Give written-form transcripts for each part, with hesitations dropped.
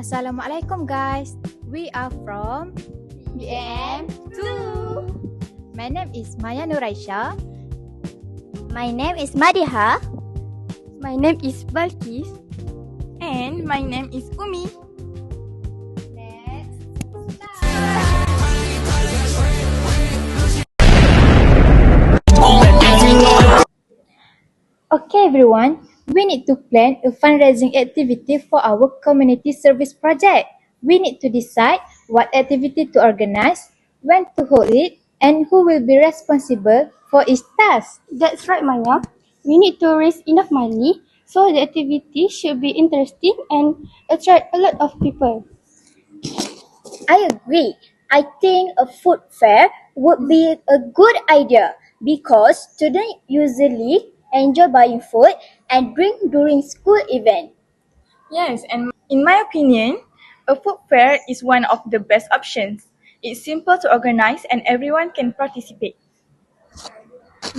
Assalamualaikum guys. We are from BM2. My name is Maya Nuraisha. My name is Madiha. My name is Balkis. And my name is Umi. Okay everyone, we need to plan a fundraising activity for our community service project. We need to decide what activity to organize, when to hold it, and who will be responsible for each task. That's right, Maya. We need to raise enough money so the activity should be interesting and attract a lot of people. I agree. I think a food fair would be a good idea because students usually enjoy buying food and drink during school event. Yes, and in my opinion, a food fair is one of the best options. It's simple to organize and everyone can participate.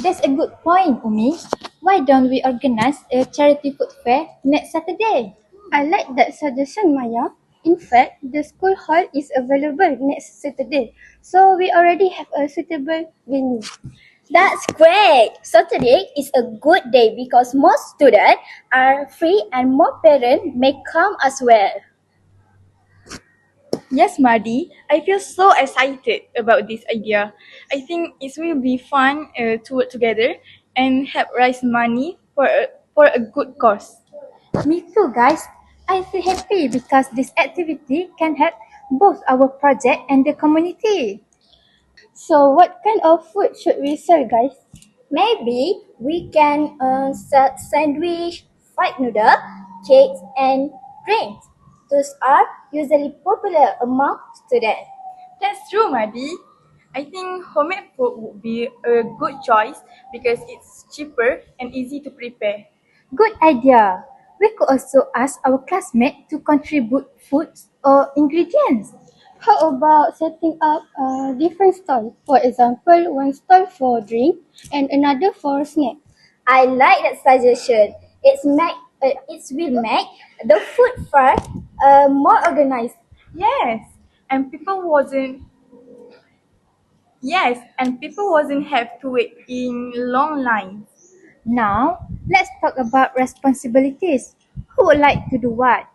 That's a good point, Umi. Why don't we organize a charity food fair next Saturday? I like that suggestion, Maya. In fact, the school hall is available next Saturday, so we already have a suitable venue. That's great! Saturday is a good day because most students are free and more parents may come as well. Yes, Madi, I feel so excited about this idea. I think it will be fun to work together and help raise money for a good cause. Me too, guys. I feel happy because this activity can help both our project and the community. So, what kind of food should we sell, guys? Maybe we can sell sandwich, fried noodle, cakes and drinks. Those are usually popular among students. That's true, Madi. I think homemade food would be a good choice because it's cheaper and easy to prepare. Good idea. We could also ask our classmates to contribute foods or ingredients. How about setting up a different stall? For example, one stall for drink and another for snack. I like that suggestion. It will make the food fair more organized. Yes, and people wasn't have to wait in long lines. Now, let's talk about responsibilities. Who would like to do what?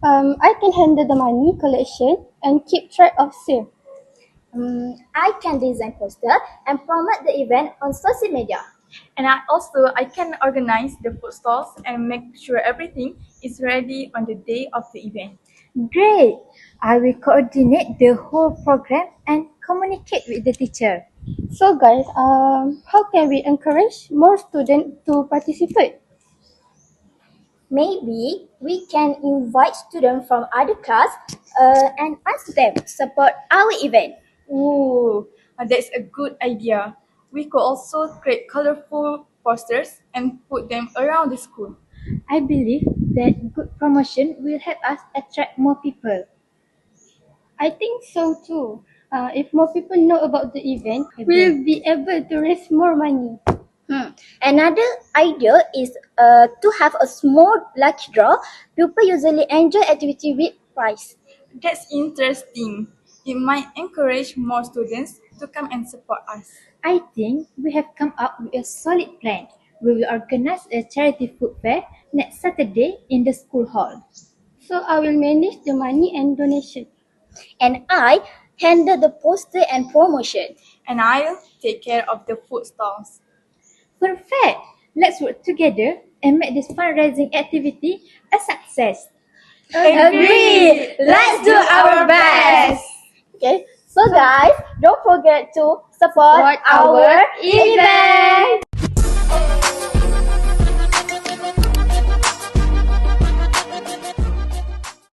I can handle the money collection and keep track of sale. I can design poster and promote the event on social media. And I can organize the food stalls and make sure everything is ready on the day of the event. Great! I will coordinate the whole program and communicate with the teacher. So guys, how can we encourage more students to participate? Maybe we can invite students from other class and ask them to support our event. Ooh, that's a good idea. We could also create colorful posters and put them around the school. I believe that good promotion will help us attract more people. I think so too. If more people know about the event, we'll be able to raise more money. Another idea is to have a small lucky draw. People usually enjoy activity with prize. That's interesting. It might encourage more students to come and support us. I think we have come up with a solid plan. We will organize a charity food fair next Saturday in the school hall. So I will manage the money and donation. And I handle the poster and promotion. And I'll take care of the food stalls. Perfect! Let's work together and make this fundraising activity a success. Agree! Let's do our best! Okay, so guys, don't forget to support our event!